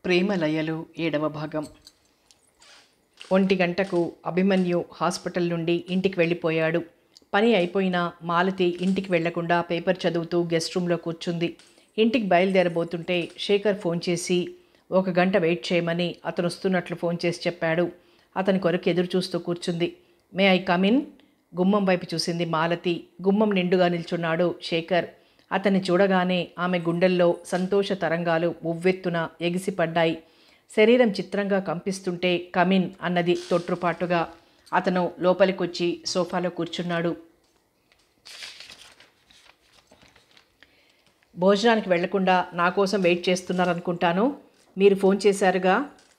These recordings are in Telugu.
ప్రేమలయలు 7వ భాగం. 1 గంటకు అభిమన్యు హాస్పిటల్ నుండి ఇంటికి వెళ్ళిపోయాడు. పని అయిపోయినా మాలతి ఇంటికి వెళ్లకుండా పేపర్ చదువుతూ గెస్ట్ రూమ్లో కూర్చుంది. ఇంటికి బయలుదేరబోతుంటే శేఖర్ ఫోన్ చేసి 1 గంట వెయిట్ చేయమని అతను వస్తున్నట్లు ఫోన్ చేసి చెప్పాడు. అతని కొరకు ఎదురు చూస్తూ కూర్చుంది. May I come in? గుమ్మం వైపు చూసింది మాలతి. గుమ్మం నిండుగా నిల్చున్నాడు శేఖర్. అతన్ని చూడగానే ఆమె గుండెల్లో సంతోష తరంగాలు ఉవ్వెత్తున ఎగిసిపడ్డాయి. శరీరం చిత్రంగా కంపిస్తుంటే కమిన్ అన్నది తొట్రుపాటుగా. అతను లోపలికొచ్చి సోఫాలో కూర్చున్నాడు. భోజనానికి వెళ్లకుండా నా కోసం వెయిట్ చేస్తున్నారనుకుంటాను. మీరు ఫోన్ చేశారుగా.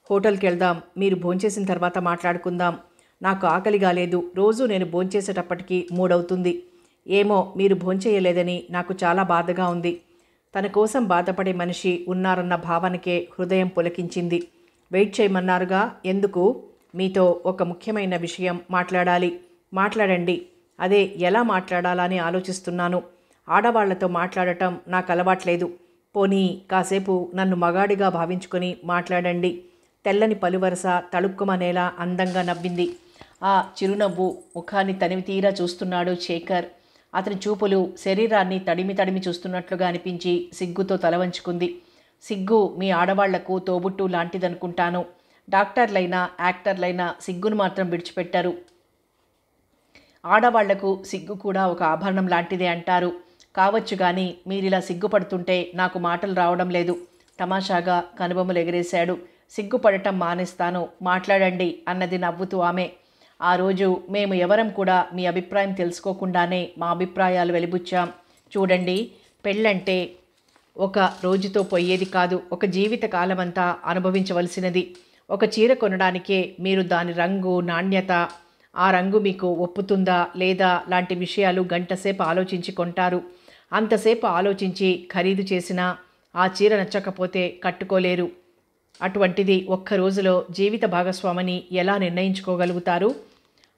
హోటల్కి వెళ్దాం, మీరు భోంచేసిన తర్వాత మాట్లాడుకుందాం. నాకు ఆకలిగా లేదు. రోజు నేను భోంచేసేటప్పటికి 3 అవుతుంది. ఏమో మీరు భోంచేయలేదని నాకు చాలా బాధగా ఉంది. తన కోసం బాధపడే మనిషి ఉన్నారన్న భావనకే హృదయం పులకించింది. వెయిట్ చేయమన్నారుగా, ఎందుకు? మీతో ఒక ముఖ్యమైన విషయం మాట్లాడాలి. మాట్లాడండి. అదే ఎలా మాట్లాడాలా అని ఆలోచిస్తున్నాను. ఆడవాళ్లతో మాట్లాడటం నాకు అలవాట్లేదు. పోనీ కాసేపు నన్ను మగాడిగా భావించుకొని మాట్లాడండి. తెల్లని పలువరస తళుక్కుమనేలా అందంగా నవ్వింది. ఆ చిరునవ్వు ముఖాన్ని తనివి తీరా చూస్తున్నాడు శేఖర్. అతని చూపులు శరీరాన్ని తడిమి చూస్తున్నట్లుగా అనిపించి సిగ్గుతో తల వంచుకుంది. సిగ్గు మీ ఆడవాళ్లకు తోబుట్టు లాంటిదనుకుంటాను. డాక్టర్లైనా యాక్టర్లైనా సిగ్గును మాత్రం విడిచిపెట్టారు. ఆడవాళ్లకు సిగ్గు కూడా ఒక ఆభరణం లాంటిదే అంటారు. కావచ్చు కానీ మీరిలా సిగ్గుపడుతుంటే నాకు మాటలు రావడం లేదు. తమాషాగా కనుబొమ్మలు ఎగరేశాడు. సిగ్గుపడటం మానేస్తాను, మాట్లాడండి అన్నది నవ్వుతూ ఆమె. ఆ రోజు మేము ఎవరం కూడా మీ అభిప్రాయం తెలుసుకోకుండానే మా అభిప్రాయాలు వెలిబుచ్చాం. చూడండి, పెళ్ళంటే ఒక రోజుతో పోయేది కాదు, ఒక జీవిత కాలమంతా అనుభవించవలసినది. ఒక చీర కొనడానికే మీరు దాని రంగు, నాణ్యత, ఆ రంగు మీకు ఒప్పుతుందా లేదా లాంటి విషయాలు గంటసేపు ఆలోచించి కొంటారు. అంతసేపు ఆలోచించి ఖరీదు చేసినా ఆ చీర నచ్చకపోతే కట్టుకోలేరు. అటువంటిది ఒక్క రోజులో జీవిత భాగస్వామిని ఎలా నిర్ణయించుకోగలుగుతారు?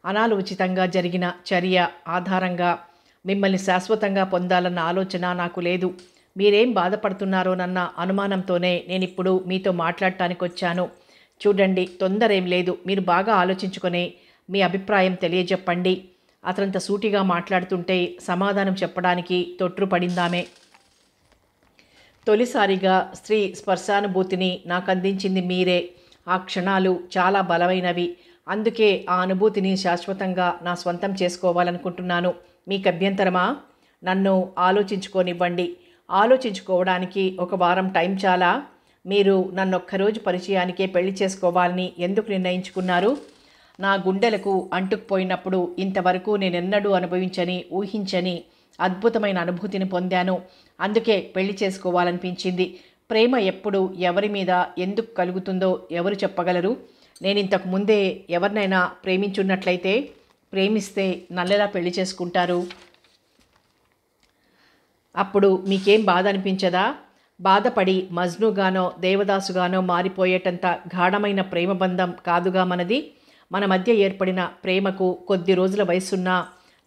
అనాలోచితంగా జరిగిన చర్య ఆధారంగా మిమ్మల్ని శాశ్వతంగా పొందాలన్న ఆలోచన నాకు లేదు. మీరేం బాధపడుతున్నారోనన్న అనుమానంతోనే నేనిప్పుడు మీతో మాట్లాడటానికి వచ్చాను. చూడండి, తొందరేం లేదు. మీరు బాగా ఆలోచించుకొని మీ అభిప్రాయం తెలియజెప్పండి. అతనంత సూటిగా మాట్లాడుతుంటే సమాధానం చెప్పడానికి తొట్రుపడిందామే. తొలిసారిగా స్త్రీ స్పర్శానుభూతిని నాకు అందించింది మీరే. ఆ క్షణాలు చాలా బలమైనవి. అందుకే ఆ అనుభూతిని శాశ్వతంగా నా స్వంతం చేసుకోవాలనుకుంటున్నాను. మీకు అభ్యంతరమా? నన్ను ఆలోచించుకోనివ్వండి. ఆలోచించుకోవడానికి 1 వారం టైం చాలా? మీరు నన్నొక్కరోజు పరిచయానికే పెళ్లి చేసుకోవాలని ఎందుకు నిర్ణయించుకున్నారు? నా గుండెలకు అంటుకుపోయినప్పుడు ఇంతవరకు నేనెన్నడూ అనుభవించని, ఊహించని అద్భుతమైన అనుభూతిని పొందాను. అందుకే పెళ్లి చేసుకోవాలనిపించింది. ప్రేమ ఎప్పుడు ఎవరి మీద ఎందుకు కలుగుతుందో ఎవరు చెప్పగలరు? నేను ఇంతకు ముందే ఎవరినైనా ప్రేమించున్నట్లయితే, ప్రేమిస్తే నన్నెలా పెళ్లి చేసుకుంటారు? అప్పుడు మీకేం బాధ అనిపించదా? బాధపడి మజ్నుగానో దేవదాసుగానో మారిపోయేటంత గాఢమైన ప్రేమ బంధం కాదుగా మనది. మన మధ్య ఏర్పడిన ప్రేమకు కొద్ది రోజుల వయసున్నా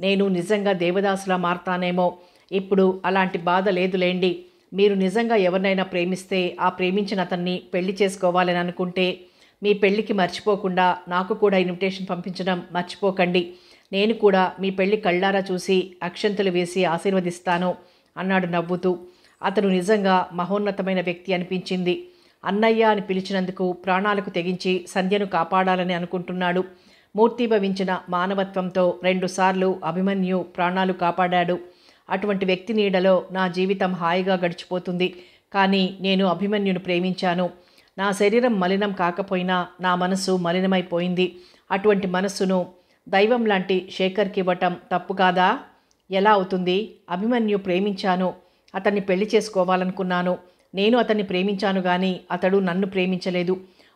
నేను నిజంగా దేవదాసులా మారతానేమో. ఇప్పుడు అలాంటి బాధ లేదులేండి. మీరు నిజంగా ఎవరినైనా ప్రేమిస్తే ఆ ప్రేమించిన అతన్ని పెళ్లి చేసుకోవాలని అనుకుంటే మీ పెళ్లికి మర్చిపోకుండా నాకు కూడా ఇన్విటేషన్ పంపించడం మర్చిపోకండి. నేను కూడా మీ పెళ్లి కళ్ళారా చూసి అక్షంతలు వేసి ఆశీర్వదిస్తాను అన్నాడు నవ్వుతూ. అతను నిజంగా మహోన్నతమైన వ్యక్తి అనిపించింది. అన్నయ్య అని పిలిచినందుకు ప్రాణాలకు తెగించి సంధ్యను కాపాడాలని అనుకుంటున్నాడు. మూర్తిభవించిన మానవత్వంతో 2 సార్లు అభిమన్యు ప్రాణాలు కాపాడాడు. అటువంటి వ్యక్తి నీడలో నా జీవితం హాయిగా గడిచిపోతుంది. కానీ నేను అభిమన్యును ప్రేమించాను. నా శరీరం మలినం కాకపోయినా నా మనసు మలినమైపోయింది. అటువంటి మనస్సును దైవం లాంటి శేఖర్కి ఇవ్వటం తప్పు కాదా? ఎలా అవుతుంది? అభిమన్యు ప్రేమించాను. అతన్ని పెళ్లి చేసుకోవాలనుకున్నాను. నేను అతన్ని ప్రేమించాను కానీ అతడు నన్ను ప్రేమించలేదు.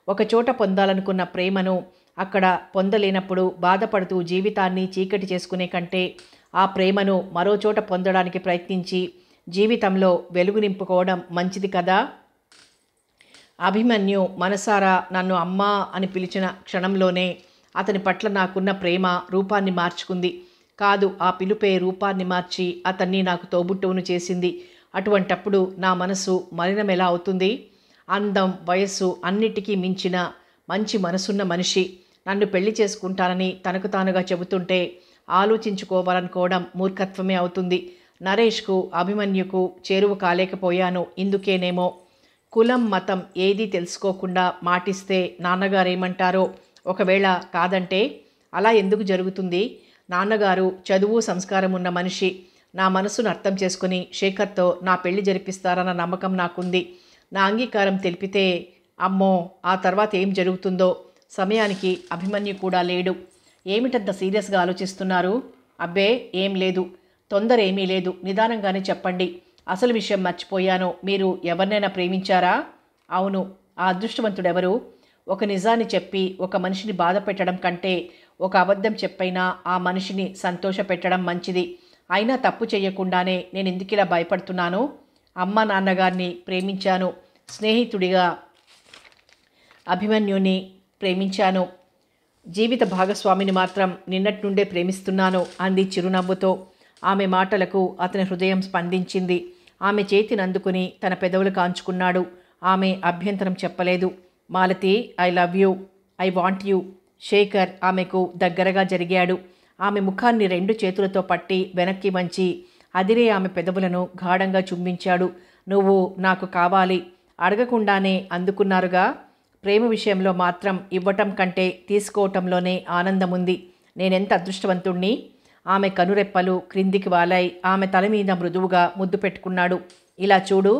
ఒకచోట పొందాలనుకున్న ప్రేమను అక్కడ పొందలేనప్పుడు బాధపడుతూ జీవితాన్ని చీకటి చేసుకునే కంటే ఆ ప్రేమను మరో చోట పొందడానికి ప్రయత్నించి జీవితంలో వెలుగు నింపుకోవడం మంచిది కదా. అభిమన్యు మనసారా నన్ను అమ్మా అని పిలిచిన క్షణంలోనే అతని పట్ల నాకున్న ప్రేమ రూపాన్ని మార్చుకుంది. కాదు, ఆ పిలుపే రూపాన్ని మార్చి అతన్ని నాకు తోబుట్టువును చేసింది. అటువంటప్పుడు నా మనసు మలినం ఎలా అవుతుంది? అందం, వయస్సు అన్నిటికీ మించిన మంచి మనసున్న మనిషి. నన్ను పెళ్లి చేసుకుంటానని తనకు తానుగా చెబుతుంటే ఆలోచించుకోవాలనుకోవడం మూర్ఖత్వమే అవుతుంది. నరేష్కు, అభిమన్యుకు చేరువ కాలేకపోయాను. ఇందుకేనేమో. కులం, మతం ఏదీ తెలుసుకోకుండా మాటిస్తే నాన్నగారేమంటారో. ఒకవేళ కాదంటే అలా ఎందుకు జరుగుతుంది? నాన్నగారు చదువు, సంస్కారం ఉన్న మనిషి. నా మనసును అర్థం చేసుకుని శేఖర్తో నా పెళ్లి జరిపిస్తారన్న నమ్మకం నాకుంది. నా అంగీకారం తెలిపితే అమ్మో, ఆ తర్వాత ఏం జరుగుతుందో. సమయానికి అభిమన్యు కూడా లేడు. ఏమిటంత సీరియస్గా ఆలోచిస్తున్నారు? అబ్బే, ఏం లేదు. తొందర ఏమీ లేదు. నిదానంగానే చెప్పండి. అసలు విషయం మర్చిపోయాను. మీరు ఎవరినైనా ప్రేమించారా? అవును. ఆ అదృష్టవంతుడెవరు? ఒక నిజాన్ని చెప్పి ఒక మనిషిని బాధ పెట్టడం కంటే ఒక అబద్ధం చెప్పైనా ఆ మనిషిని సంతోష పెట్టడం మంచిది. అయినా తప్పు చేయకుండానే నేను ఎందుకిలా భయపడుతున్నాను? అమ్మ నాన్నగారిని ప్రేమించాను. స్నేహితుడిగా అభిమన్యుని ప్రేమించాను. జీవిత భాగస్వామిని మాత్రం నిన్నటి నుండే ప్రేమిస్తున్నాను అంది చిరునవ్వుతో. ఆమె మాటలకు అతని హృదయం స్పందించింది. ఆమె చేతిని అందుకుని తన పెదవులు కాంచుకున్నాడు. ఆమె అభ్యంతరం చెప్పలేదు. Malathi, I love you, I want you. Shekhar ఆమెకు దగ్గరగా జరిగాడు. ఆమె ముఖాన్ని రెండు చేతులతో పట్టి వెనక్కి వంచి అదిరే ఆమె పెదవులను గాఢంగా చుంబించాడు. నువ్వు నాకు కావాలి. అడగకుండానే అందుకున్నారుగా. ప్రేమ విషయంలో మాత్రం ఇవ్వటం కంటే తీసుకోవటంలోనే ఆనందముంది. నేనెంత అదృష్టవంతుణ్ణి. ఆమె కనురెప్పలు క్రిందికి వాలాయి. ఆమె తల మీద మృదువుగా ముద్దు పెట్టుకున్నాడు. ఇలా చూడు.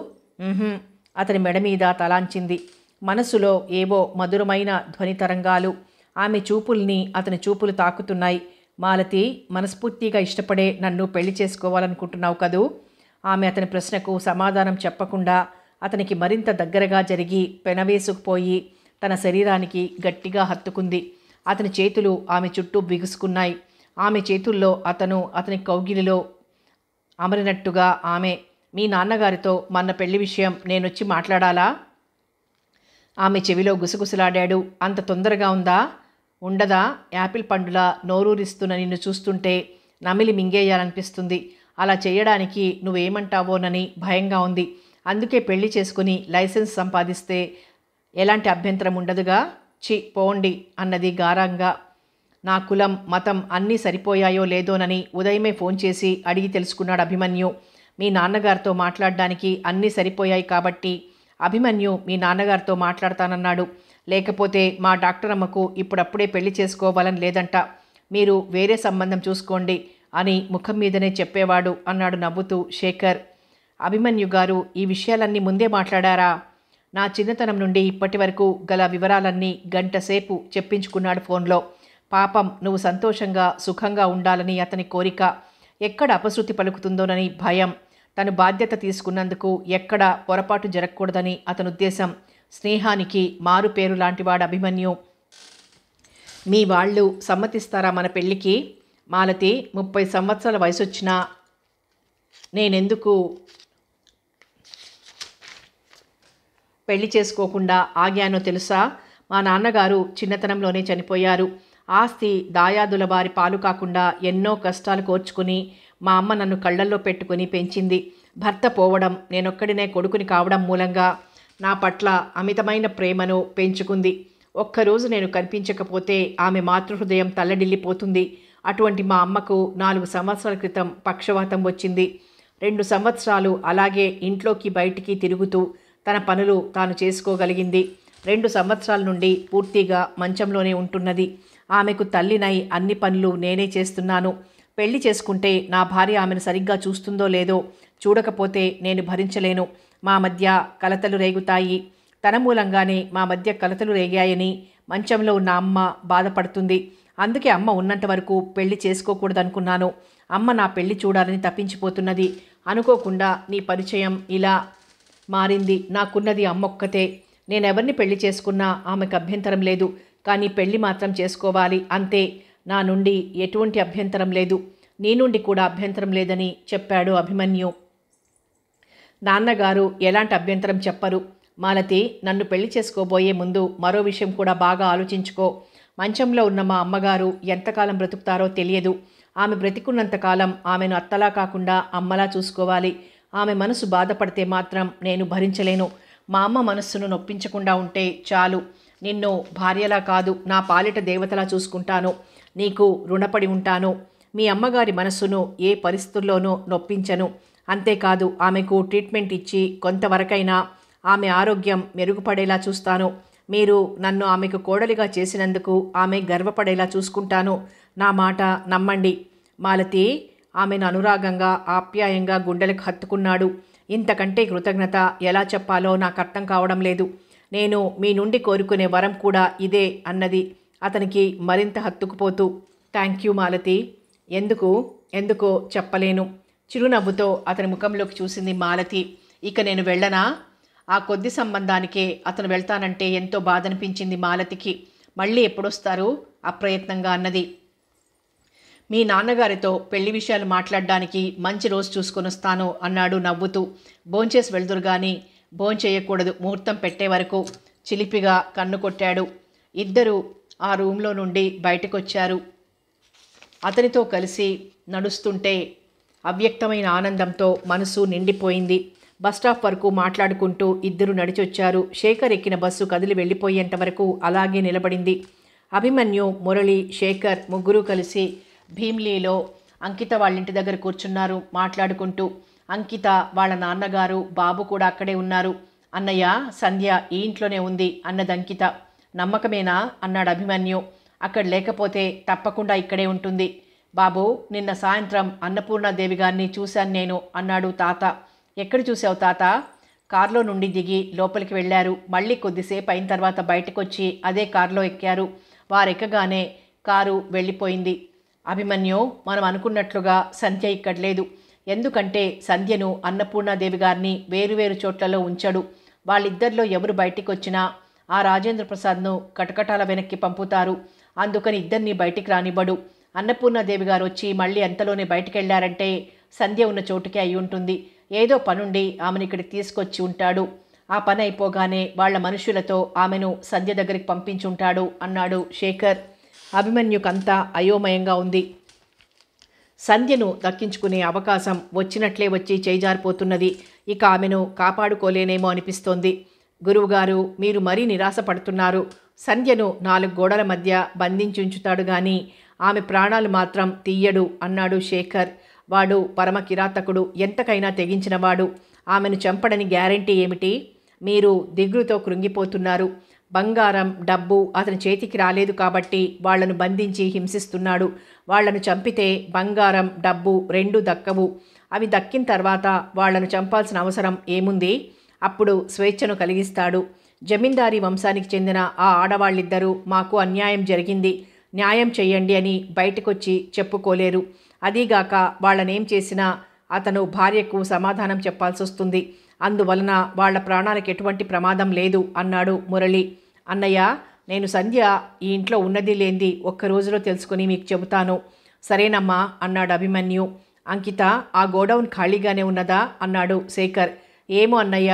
అతని మెడ మీద తలాంచింది. మనసులో ఏవో మధురమైన ధ్వని తరంగాలు. ఆమె చూపుల్ని అతని చూపులు తాకుతున్నాయి. మాలతి, మనస్ఫూర్తిగా ఇష్టపడే నన్ను పెళ్లి చేసుకోవాలనుకుంటున్నావు కదూ? ఆమె అతని ప్రశ్నకు సమాధానం చెప్పకుండా అతనికి మరింత దగ్గరగా జరిగి పెనవేసుకుపోయి తన శరీరానికి గట్టిగా హత్తుకుంది. అతని చేతులు ఆమె చుట్టూ బిగుసుకున్నాయి. ఆమె చేతుల్లో అతని కౌగిలిలో అమరినట్టుగా ఆమె. మీ నాన్నగారితో మన పెళ్లి విషయం నేనొచ్చి మాట్లాడాలా? ఆమె చెవిలో గుసగుసలాడాడు. అంత తొందరగా ఉందా? ఉండదా? యాపిల్ పండులా నోరూరిస్తున్న నిన్ను చూస్తుంటే నమిలి మింగేయాలనిపిస్తుంది. అలా చేయడానికి నువ్వేమంటావోనని భయంగా ఉంది. అందుకే పెళ్లి చేసుకుని లైసెన్స్ సంపాదిస్తే ఎలాంటి అభ్యంతరం ఉండదుగా. పోండి అన్నది గారంగా. నా కులం, మతం అన్నీ సరిపోయాయో లేదోనని ఉదయమే ఫోన్ చేసి అడిగి తెలుసుకున్నాడు అభిమన్యు. మీ నాన్నగారితో మాట్లాడడానికి అన్నీ సరిపోయాయి కాబట్టి అభిమన్యు మీ నాన్నగారితో మాట్లాడతానన్నాడు. లేకపోతే మా డాక్టర్ అమ్మకు ఇప్పుడప్పుడే పెళ్లి చేసుకోవాలని లేదంట. మీరు వేరే సంబంధం చూసుకోండి అని ముఖం మీదనే చెప్పేవాడు అన్నాడు నవ్వుతూ శేఖర్. అభిమన్యు గారు ఈ విషయాలన్నీ ముందే మాట్లాడారా? నా చిన్నతనం నుండి ఇప్పటి వరకు గల వివరాలన్నీ గంటసేపు చెప్పించుకున్నాడు ఫోన్లో. పాపం, నువ్వు సంతోషంగా సుఖంగా ఉండాలని అతని కోరిక. ఎక్కడ అపశృతి పలుకుతుందోనని భయం. తను బాధ్యత తీసుకున్నందుకు ఎక్కడ పొరపాటు జరగకూడదని అతని ఉద్దేశం. స్నేహానికి మారు పేరు లాంటివాడు అభిమన్యు. మీ వాళ్ళు సమ్మతిస్తారా మన పెళ్ళికి? మాలతి, 30 సంవత్సరాల వయసొచ్చినా నేనెందుకు పెళ్లి చేసుకోకుండా ఆగానో తెలుసా? మా నాన్నగారు చిన్నతనంలోనే చనిపోయారు. ఆస్తి దాయాదుల వారి పాలు కాకుండా ఎన్నో కష్టాలు కోర్చుకుని మా అమ్మ నన్ను కళ్ళల్లో పెట్టుకుని పెంచింది. భర్త పోవడం, నేనొక్కడినే కొడుకుని కావడం మూలంగా నా పట్ల అమితమైన ప్రేమను పెంచుకుంది. ఒక్కరోజు నేను కనిపించకపోతే ఆమె మాతృహృదయం తల్లడిల్లిపోతుంది. అటువంటి మా అమ్మకు 4 సంవత్సరాల క్రితం పక్షవాతం వచ్చింది. 2 సంవత్సరాలు అలాగే ఇంట్లోకి బయటికి తిరుగుతూ తన పనులు తాను చేసుకోగలిగింది. 2 సంవత్సరాల నుండి పూర్తిగా మంచంలోనే ఉంటున్నది. ఆమెకు తల్లినై అన్ని పనులు నేనే చేస్తున్నాను. పెళ్లి చేసుకుంటే నా భార్య ఆమెను సరిగ్గా చూస్తుందో లేదో, చూడకపోతే నేను భరించలేను. మా మధ్య కలతలు రేగుతాయి. తన మూలంగానే మా మధ్య కలతలు రేగాయని మంచంలో ఉన్న అమ్మ బాధపడుతుంది. అందుకే అమ్మ ఉన్నంత వరకు పెళ్లి చేసుకోకూడదనుకున్నాను. అమ్మ నా పెళ్లి చూడాలని తప్పించిపోతున్నది. అనుకోకుండా నీ పరిచయం ఇలా మారింది. నాకున్నది అమ్మొక్కతే. నేనెవరిని పెళ్లి చేసుకున్నా ఆమెకు అభ్యంతరం లేదు. కానీ పెళ్లి మాత్రం చేసుకోవాలి, అంతే. నా నుండి ఎటువంటి అభ్యంతరం లేదు. నీ నుండి కూడా అభ్యంతరం లేదని చెప్పాడు అభిమన్యు. నాన్నగారు ఎలాంటి అభ్యంతరం చెప్పరు. మాలతి, నన్ను పెళ్లి చేసుకోబోయే ముందు మరో విషయం కూడా బాగా ఆలోచించుకో. మంచంలో ఉన్న మా అమ్మగారు ఎంతకాలం బ్రతుకుతారో తెలియదు. ఆమె బ్రతికున్నంతకాలం ఆమెను అత్తలా కాకుండా అమ్మలా చూసుకోవాలి. ఆమె మనసు బాధపడితే మాత్రం నేను భరించలేను. మా అమ్మ మనస్సును నొప్పించకుండా ఉంటే చాలు. నిన్ను భార్యలా కాదు, నా పాలిట దేవతలా చూసుకుంటాను. నీకు రుణపడి ఉంటాను. మీ అమ్మగారి మనస్సును ఏ పరిస్థితుల్లోనూ నొప్పించను. అంతేకాదు, ఆమెకు ట్రీట్మెంట్ ఇచ్చి కొంతవరకైనా ఆమె ఆరోగ్యం మెరుగుపడేలా చూస్తాను. మీరు నన్ను ఆమెకు కోడలిగా చేసినందుకు ఆమె గర్వపడేలా చూసుకుంటాను. నా మాట నమ్మండి. మాలతి ఆమెను అనురాగంగా ఆప్యాయంగా గుండెలకు హత్తుకున్నాడు. ఇంతకంటే కృతజ్ఞత ఎలా చెప్పాలో నాకు అర్థం కావడం లేదు. నేను మీ నుండి కోరుకునే వరం కూడా ఇదే అన్నది అతనికి మరింత హత్తుకుపోతూ. Thank you Malathi. ఎందుకో చెప్పలేను. చిరునవ్వుతో అతని ముఖంలోకి చూసింది మాలతి. ఇక నేను వెళ్ళనా? ఆ కొద్ది సంబంధానికే అతను వెళ్తానంటే ఎంతో బాధ అనిపించింది మాలతికి. మళ్ళీ ఎప్పుడొస్తారు? అప్రయత్నంగా అన్నది. మీ నాన్నగారితో పెళ్లి విషయాలు మాట్లాడడానికి మంచి రోజు చూసుకొని వస్తాను అన్నాడు నవ్వుతూ. భోంచేసి వెళ్దురు గాని భోంచేయకూడదు, ముహూర్తం పెట్టే వరకు చిలిపిగా కన్ను కొట్టాడు. ఇద్దరు ఆ రూమ్లో నుండి బయటకొచ్చారు. అతనితో కలిసి నడుస్తుంటే అవ్యక్తమైన ఆనందంతో మనసు నిండిపోయింది. బస్టాప్ వరకు మాట్లాడుకుంటూ ఇద్దరు నడిచొచ్చారు. శేఖర్ ఎక్కిన బస్సు కదిలి వెళ్ళిపోయేంత వరకు అలాగే నిలబడింది. అభిమన్యు, మురళి, శేఖర్ ముగ్గురు కలిసి భీమ్లీలో అంకిత వాళ్ళ ఇంటి దగ్గర కూర్చున్నారు మాట్లాడుకుంటూ. అంకిత వాళ్ళ నాన్నగారు, బాబు కూడా అక్కడే ఉన్నారు. అన్నయ్య, సంధ్య ఈ ఇంట్లోనే ఉంది అన్నది అంకిత. నమ్మకమేనా అన్నాడు అభిమన్యు. అక్కడ లేకపోతే తప్పకుండా ఇక్కడే ఉంటుంది. బాబు, నిన్న సాయంత్రం అన్నపూర్ణాదేవి గారిని చూశాను నేను అన్నాడు తాత. ఎక్కడ చూసావు తాత? కారులో నుండి దిగి లోపలికి వెళ్ళారు. మళ్ళీ కొద్దిసేపు అయిన తర్వాత బయటకొచ్చి అదే కారులో ఎక్కారు. వారెక్కగానే కారు వెళ్ళిపోయింది. అభిమన్యు, మనం అనుకున్నట్లుగా సంధ్య ఇక్కడ లేదు. ఎందుకంటే సంధ్యను అన్నపూర్ణాదేవి గారిని వేరువేరు చోట్లలో ఉంచడు. వాళ్ళిద్దరిలో ఎవరు బయటికి వచ్చినా ఆ రాజేంద్ర ప్రసాద్ను కటకటాల వెనక్కి పంపుతారు. అందుకని ఇద్దరిని బయటికి రానివ్వడు. అన్నపూర్ణాదేవి గారు వచ్చి మళ్ళీ అంతలోనే బయటికి వెళ్ళారంటే సంధ్య ఉన్న చోటుకే అయి ఉంటుంది. ఏదో పనుండి ఆమెను ఇక్కడికి తీసుకొచ్చి ఉంటాడు. ఆ పని అయిపోగానే వాళ్ల మనుషులతో ఆమెను సంధ్య దగ్గరికి పంపించుంటాడు అన్నాడు శేఖర్. అభిమన్యుకంతా అయోమయంగా ఉంది. సంధ్యను దక్కించుకునే అవకాశం వచ్చినట్లే వచ్చి చేజారిపోతున్నది. ఇక ఆమెను కాపాడుకోలేనేమో అనిపిస్తోంది. గురువుగారు, మీరు మరీ నిరాశపడుతున్నారు. సంధ్యను 4 గోడల మధ్య బంధించి ఉంచుతాడు గాని ఆమె ప్రాణాలు మాత్రం తీయడు అన్నాడు శేఖర్. వాడు పరమ కిరాతకుడు, ఎంతకైనా తెగించినవాడు. ఆమెను చంపడని గ్యారంటీ ఏమిటి? మీరు దిగులుతో కృంగిపోతున్నారు. బంగారం, డబ్బు అతని చేతికి రాలేదు కాబట్టి వాళ్లను బంధించి హింసిస్తున్నాడు. వాళ్లను చంపితే బంగారం, డబ్బు రెండూ దక్కవు. అవి దక్కిన తర్వాత వాళ్లను చంపాల్సిన అవసరం ఏముంది? అప్పుడు స్వేచ్ఛను కలిగిస్తాడు. జమీందారీ వంశానికి చెందిన ఆ ఆడవాళ్ళిద్దరూ మాకు అన్యాయం జరిగింది, న్యాయం చెయ్యండి అని బయటకొచ్చి చెప్పుకోలేరు. అదీగాక వాళ్ళనేం చేసినా అతను భార్యకు సమాధానం చెప్పాల్సి వస్తుంది. అందువలన వాళ్ల ప్రాణాలకు ఎటువంటి ప్రమాదం లేదు అన్నాడు మురళి. అన్నయ్య, నేను సంధ్య ఈ ఇంట్లో ఉన్నది లేంది ఒక్క రోజులో తెలుసుకుని మీకు చెబుతాను. సరేనమ్మా అన్నాడు అభిమన్యు. అంకిత, ఆ గోడౌన్ ఖాళీగానే ఉన్నదా అన్నాడు శేఖర్. ఏమో అన్నయ్య,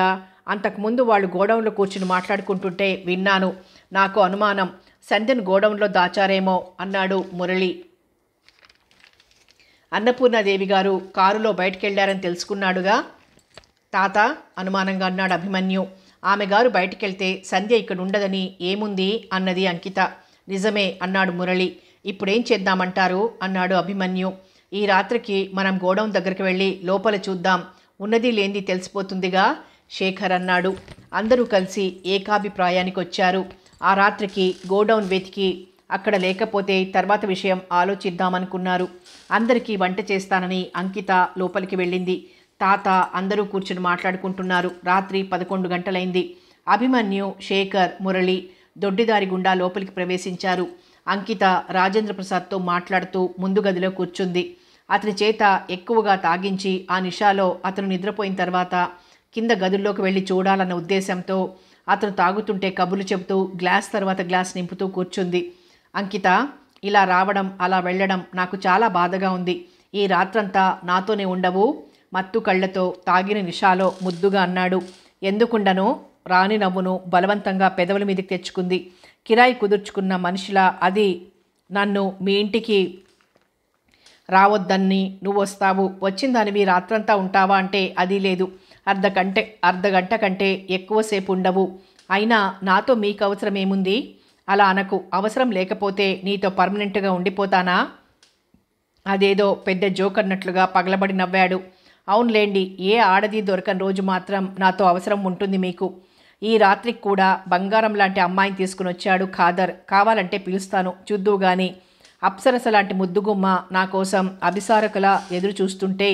అంతకుముందు వాళ్ళు గోడౌన్లో కూర్చుని మాట్లాడుకుంటుంటే విన్నాను. నాకు అనుమానం సంధ్యను గోడౌన్లో దాచారేమో అన్నాడు మురళి. అన్నపూర్ణాదేవి గారు కారులో బయటకెళ్లారని తెలుసుకున్నాడుగా తాత అనుమానంగా అన్నాడు అభిమన్యు. ఆమె గారు బయటకెళ్తే సంధ్య ఇక్కడ ఉండదని ఏముంది అన్నది అంకిత. నిజమే అన్నాడు మురళి. ఇప్పుడేం చేద్దామంటారు అన్నాడు అభిమన్యు. ఈ రాత్రికి మనం గోడౌన్ దగ్గరికి వెళ్ళి లోపల చూద్దాం, ఉన్నది లేనిది తెలిసిపోతుందిగా శేఖర్ అన్నాడు. అందరూ కలిసి ఏకాభిప్రాయానికి వచ్చారు. ఆ రాత్రికి గోడౌన్ వెతికి అక్కడ లేకపోతే తర్వాత విషయం ఆలోచిద్దామనుకున్నారు. అందరికీ వంట చేస్తానని అంకిత లోపలికి వెళ్ళింది. తాత అందరూ కూర్చుని మాట్లాడుకుంటున్నారు. రాత్రి 11 గంటలైంది. అభిమన్యు, శేఖర్, మురళి దొడ్డిదారి గుండా లోపలికి ప్రవేశించారు. అంకిత రాజేంద్ర ప్రసాద్తో మాట్లాడుతూ ముందు గదిలో కూర్చుంది. అతని చేత ఎక్కువగా తాగించి ఆ నిషాలో అతను నిద్రపోయిన తర్వాత కింద గదుల్లోకి వెళ్ళి చూడాలన్న ఉద్దేశంతో అతను తాగుతుంటే కబుర్లు చెబుతూ గ్లాస్ తర్వాత గ్లాస్ నింపుతూ కూర్చుంది. అంకిత, ఇలా రావడం అలా వెళ్ళడం నాకు చాలా బాధగా ఉంది. ఈ రాత్రంతా నాతోనే ఉండవు? మత్తు కళ్ళతో తాగిన నిషాలో ముద్దుగా అన్నాడు. ఎందుకుండను? రాణి నవ్వును బలవంతంగా పెదవుల మీదకి తెచ్చుకుంది. కిరాయి కుదుర్చుకున్న మనిషిలా అది నన్ను మీ ఇంటికి రావద్దని నువ్వు వస్తావు, వచ్చిందానివి రాత్రంతా ఉంటావా అంటే అది లేదు. అర్ధగంట కంటే ఎక్కువసేపు ఉండవు. అయినా నాతో మీకు అవసరం ఏముంది? అలా అనకు. అవసరం లేకపోతే నీతో పర్మనెంట్గా ఉండిపోతానా? అదేదో పెద్ద జోక్ అన్నట్లుగా పగలబడి నవ్వాడు. అవునులేండి, ఏ ఆడది దొరకని రోజు మాత్రం నాతో అవసరం ఉంటుంది మీకు. ఈ రాత్రికి కూడా బంగారం లాంటి అమ్మాయిని తీసుకుని వచ్చాడు ఖాదర్. కావాలంటే పిలుస్తాను, చూద్దువు గాని. అప్సరస లాంటి ముద్దుగుమ్మ నా కోసం అభిసారకులా ఎదురు చూస్తుంటే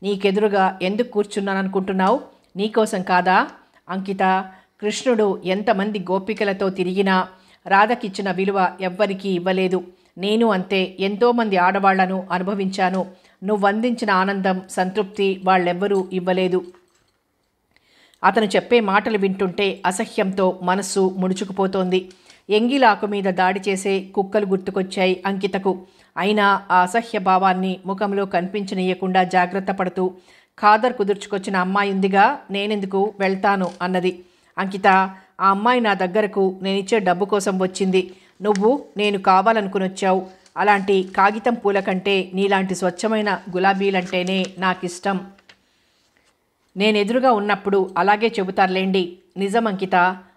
నీకెదురుగా ఎందుకు కూర్చున్నాననుకుంటున్నావు? నీకోసం కాదా అంకిత? కృష్ణుడు ఎంతమంది గోపికలతో తిరిగినా రాధకిచ్చిన విలువ ఎవ్వరికీ ఇవ్వలేదు. నేను అంతే. ఎంతోమంది ఆడవాళ్లను అనుభవించాను. నువ్వందించిన ఆనందం, సంతృప్తి వాళ్ళెవ్వరూ ఇవ్వలేదు. అతను చెప్పే మాటలు వింటుంటే అసహ్యంతో మనస్సు ముడుచుకుపోతోంది. ఎంగిలాకు మీద దాడి చేసే కుక్కలు గుర్తుకొచ్చాయి అంకితకు. అయినా ఆ అసహ్య భావాన్ని ముఖంలో కనిపించనీయకుండా జాగ్రత్త పడుతూ, ఖాదర్ కుదుర్చుకొచ్చిన అమ్మాయి ఉందిగా, నేనెందుకు వెళ్తాను అన్నది. అంకిత, ఆ అమ్మాయి నా దగ్గరకు నేనిచ్చే డబ్బు కోసం వచ్చింది. నువ్వు నేను కావాలనుకుని వచ్చావు. అలాంటి కాగితం పూల కంటే నీలాంటి స్వచ్ఛమైన గులాబీలంటేనే నాకిష్టం. నేనెదురుగా ఉన్నప్పుడు అలాగే చెబుతారులేండి. నిజం అంకిత,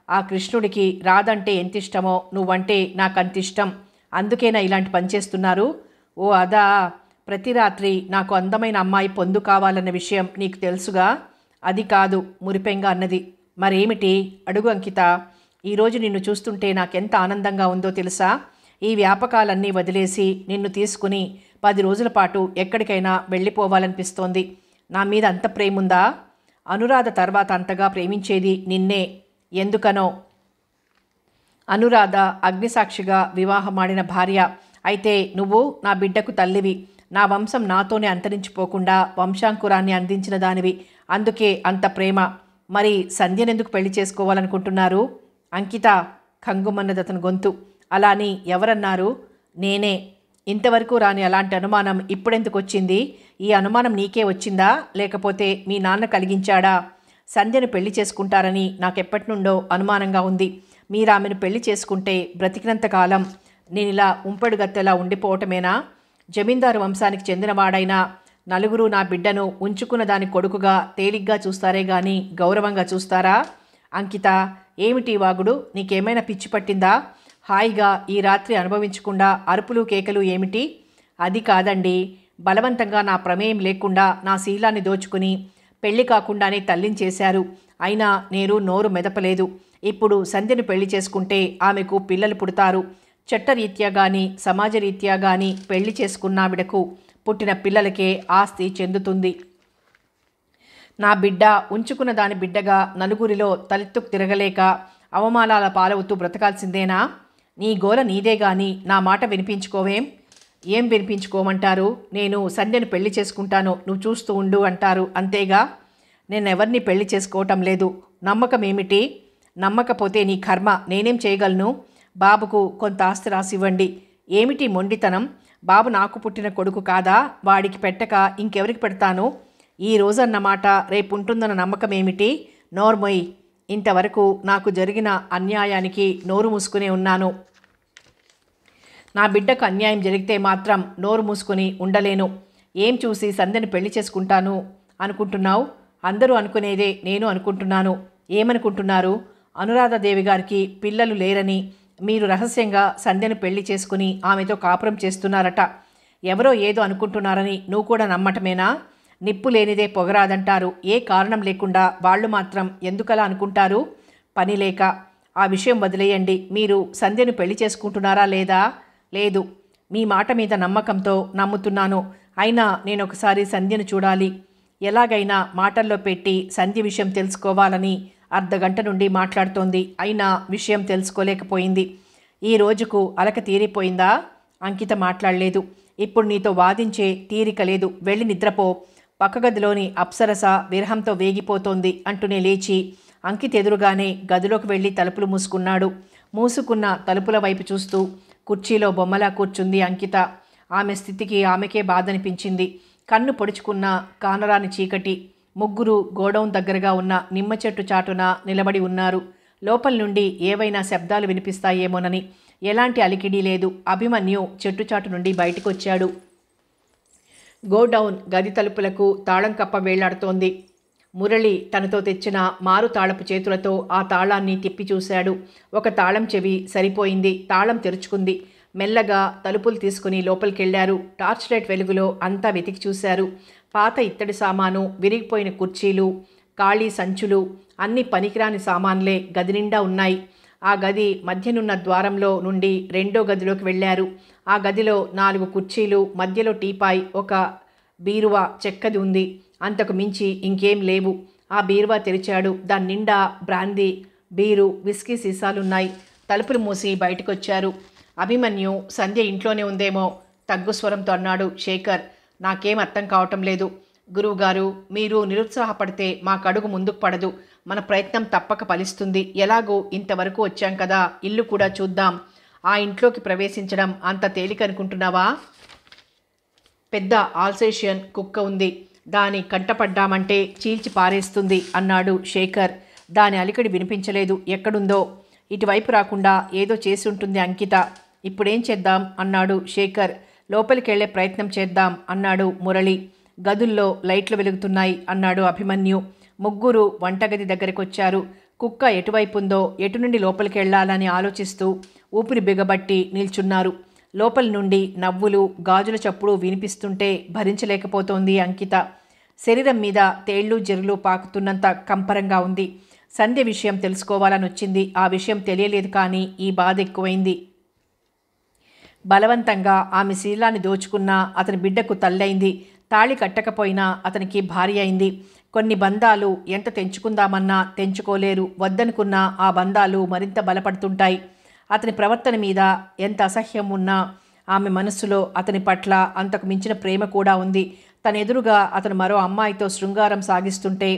ఆ కృష్ణుడికి రాదంటే ఎంత ఇష్టమో నువ్వంటే నాకంతిష్టం. అందుకేనా ఇలాంటి పని చేస్తున్నారు? ఓ అదా, ప్రతి రాత్రి నాకు అందమైన అమ్మాయి పొందు కావాలన్న విషయం నీకు తెలుసుగా. అది కాదు, మురిపెంగా అన్నది. మరేమిటి? అడుగు అంకిత. ఈరోజు నిన్ను చూస్తుంటే నాకెంత ఆనందంగా ఉందో తెలుసా? ఈ వ్యాపకాలన్నీ వదిలేసి నిన్ను తీసుకుని 10 రోజుల పాటు ఎక్కడికైనా వెళ్ళిపోవాలనిపిస్తోంది. నా మీద అంత ప్రేముందా? అనురాధ తర్వాత అంతగా ప్రేమించేది నిన్నే. ఎందుకనో. అనురాధ అగ్నిసాక్షిగా వివాహమాడిన భార్య. అయితే నువ్వు నా బిడ్డకు తల్లివి. నా వంశం నాతోనే అంతరించిపోకుండా వంశాంకురాన్ని అందించిన దానివి. అందుకే అంత ప్రేమ. మరి సంధ్యనెందుకు పెళ్లి చేసుకోవాలనుకుంటున్నారు? అంకిత, కంగుమన్నది అతని గొంతు. అలా అని ఎవరన్నారు? నేనే. ఇంతవరకు రాని అలాంటి అనుమానం ఇప్పుడెందుకు వచ్చింది? ఈ అనుమానం నీకే వచ్చిందా, లేకపోతే మీ నాన్న కలిగించాడా? సంధ్యను పెళ్లి చేసుకుంటారని నాకెప్పటి నుండో అనుమానంగా ఉంది. మీరు ఆమెను పెళ్లి చేసుకుంటే బ్రతికినంతకాలం నేనిలా ఉంపడుగత్తెలా ఉండిపోవటమేనా? జమీందారు వంశానికి చెందినవాడైనా నలుగురు నా బిడ్డను ఉంచుకున్న దాని కొడుకుగా తేలిగ్గా చూస్తారే గాని గౌరవంగా చూస్తారా? అంకిత, ఏమిటి వాగుడు? నీకేమైనా పిచ్చి పట్టిందా? హాయిగా ఈ రాత్రి అనుభవించకుండా అరుపులు కేకలు ఏమిటి? అది కాదండి. బలవంతంగా నా ప్రమేయం లేకుండా నా శీలాన్ని దోచుకుని పెళ్లి కాకుండానే తల్లిని చేశారు. అయినా నేను నోరు మెదపలేదు. ఇప్పుడు సంధ్యను పెళ్లి చేసుకుంటే ఆమెకు పిల్లలు పుడతారు. చట్టరీత్యా కానీ సమాజరీత్యా కానీ పెళ్లి చేసుకున్నావిడకు పుట్టిన పిల్లలకే ఆస్తి చెందుతుంది. నా బిడ్డ ఉంచుకున్న దాని బిడ్డగా నలుగురిలో తలెత్తుకు తిరగలేక అవమానాల పాలవుతూ బ్రతకాల్సిందేనా? నీ గోల నీదే గాని నా మాట వినిపించుకోవేం? ఏం వినిపించుకోమంటారు? నేను సంధ్యను పెళ్లి చేసుకుంటాను, నువ్వు చూస్తూ ఉండు అంటారు. అంతేగా. నేనెవరిని పెళ్లి చేసుకోవటం లేదు. నమ్మకం ఏమిటి? నమ్మకపోతే నీ కర్మ. నేనేం చేయగలను? బాబుకు కొంత ఆస్తి రాసివ్వండి. ఏమిటి మొండితనం? బాబు నాకు పుట్టిన కొడుకు కాదా? వాడికి పెట్టక ఇంకెవరికి పెడతాను? ఈ రోజన్నమాట రేపుంటుందన్న నమ్మకం ఏమిటి? నోర్మొయ్. ఇంతవరకు నాకు జరిగిన అన్యాయానికి నోరు మూసుకునే ఉన్నాను. నా బిడ్డకు అన్యాయం జరిగితే మాత్రం నోరు మూసుకొని ఉండలేను. ఏం చూసి సంధ్యను పెళ్లి చేసుకుంటాను అనుకుంటున్నావు? అందరూ అనుకునేదే నేను అనుకుంటున్నాను. ఏమనుకుంటున్నారు? అనురాధాదేవి గారికి పిల్లలు లేరని మీరు రహస్యంగా సంధ్యను పెళ్లి చేసుకుని ఆమెతో కాపురం చేస్తున్నారట. ఎవరో ఏదో అనుకుంటున్నారని నువ్వు కూడా నమ్మటమేనా? నిప్పు లేనిదే పొగరాదంటారు. ఏ కారణం లేకుండా వాళ్ళు మాత్రం ఎందుకలా అనుకుంటారు? పని లేక. ఆ విషయం వదిలేయండి. మీరు సంధ్యను పెళ్లి చేసుకుంటున్నారా లేదా? లేదు. మీ మాట మీద నమ్మకంతో నమ్ముతున్నాను. అయినా నేను ఒకసారి సంధ్యను చూడాలి. ఎలాగైనా మాటల్లో పెట్టి సంధ్య విషయం తెలుసుకోవాలని అర్ధగంట నుండి మాట్లాడుతోంది. అయినా విషయం తెలుసుకోలేకపోయింది. ఈ రోజుకు అలక తీరిపోయిందా? అంకిత మాట్లాడలేదు. ఇప్పుడు నీతో వాదించే తీరిక లేదు. వెళ్ళి నిద్రపో. పక్కగదిలోని అప్సరస విరహంతో వేగిపోతోంది అంటూనే లేచి అంకిత ఎదురుగానే గదిలోకి వెళ్ళి తలుపులు మూసుకున్నాడు. మూసుకున్న తలుపుల వైపు చూస్తూ కుర్చీలో బొమ్మలా కూర్చుంది అంకిత. ఆమె స్థితికి ఆమెకే బాధనిపించింది. కన్ను పొడుచుకున్న కానరాని చీకటి. ముగ్గురు గోడౌన్ దగ్గరగా ఉన్న నిమ్మ చెట్టు చాటున నిలబడి ఉన్నారు. లోపల నుండి ఏవైనా శబ్దాలు వినిపిస్తాయేమోనని. ఎలాంటి అలికిడి లేదు. అభిమన్యు చెట్టు చాటు నుండి బయటకొచ్చాడు. గోడౌన్ గది తలుపులకు తాళం కప్ప వేళ్లాడుతోంది. మురళి తనతో తెచ్చిన మారు తాళపు చేతులతో ఆ తాళాన్ని తిప్పి చూశాడు. ఒక తాళం చెవి సరిపోయింది. తాళం తెరుచుకుంది. మెల్లగా తలుపులు తీసుకుని లోపలికెళ్లారు. టార్చ్ లైట్ వెలుగులో అంతా వెతికి చూశారు. పాత ఇత్తడి సామాను, విరిగిపోయిన కుర్చీలు, ఖాళీ సంచులు, అన్ని పనికిరాని సామాన్లే గది నిండా ఉన్నాయి. ఆ గది మధ్యనున్న ద్వారంలో నుండి రెండో గదిలోకి వెళ్ళారు. ఆ గదిలో 4 కుర్చీలు, మధ్యలో టీపాయ్, ఒక బీరువా చెక్కది ఉంది. అంతకు మించి ఇంకేం లేవు. ఆ బీరువా తెరిచాడు. దాని నిండా బ్రాందీ, బీరు, విస్కీ సీసాలున్నాయి. తలుపులు మూసి బయటకొచ్చారు. అభిమన్యు, సంధ్య ఇంట్లోనే ఉందేమో తగ్గు స్వరంతో అన్నాడు శేఖర్. నాకేం అర్థం కావటం లేదు గురువుగారు. మీరు నిరుత్సాహపడితే మా కడుగు ముందుకు పడదు. మన ప్రయత్నం తప్పక ఫలిస్తుంది. ఎలాగో ఇంతవరకు వచ్చాం కదా, ఇల్లు కూడా చూద్దాం. ఆ ఇంట్లోకి ప్రవేశించడం అంత తేలికనుకుంటున్నావా? పెద్ద ఆల్సేషియన్ కుక్క ఉంది. దాని కంటపడ్డామంటే చీల్చి పారేస్తుంది అన్నాడు శేఖర్. దాని అలికడి వినిపించలేదు. ఎక్కడుందో? ఇటువైపు రాకుండా ఏదో చేసి ఉంటుంది అంకిత. ఇప్పుడేం చేద్దాం అన్నాడు శేఖర్. లోపలికెళ్లే ప్రయత్నం చేద్దాం అన్నాడు మురళి. గదుల్లో లైట్లు వెలుగుతున్నాయి అన్నాడు అభిమన్యు. ముగ్గురు వంటగది దగ్గరకొచ్చారు. కుక్క ఎటువైపుందో, ఎటు నుండి లోపలికెళ్లాలని ఆలోచిస్తూ ఊపిరి బిగబట్టి నిల్చున్నారు. లోపలి నుండి నవ్వులు, గాజుల చప్పుడు వినిపిస్తుంటే భరించలేకపోతోంది అంకిత. శరీరం మీద తేళ్లు జెర్రులు పాకుతున్నంత కంపరంగా ఉంది. సంధ్య విషయం తెలుసుకోవాలని వచ్చింది. ఆ విషయం తెలియలేదు, కానీ ఈ బాధ ఎక్కువైంది. బలవంతంగా ఆమె శీలాన్ని దోచుకున్న అతని బిడ్డకు తల్లైంది. తాళి కట్టకపోయినా అతనికి భార్య అయింది. కొన్ని బంధాలు ఎంత తెంచుకుందామన్నా తెంచుకోలేరు. వద్దనుకున్నా ఆ బంధాలు మరింత బలపడుతుంటాయి. అతని ప్రవర్తన మీద ఎంత అసహ్యం ఉన్నా ఆమె మనస్సులో అతని పట్ల అంతకు మించిన ప్రేమ కూడా ఉంది. తన ఎదురుగా అతను మరో అమ్మాయితో శృంగారం సాగిస్తుంటే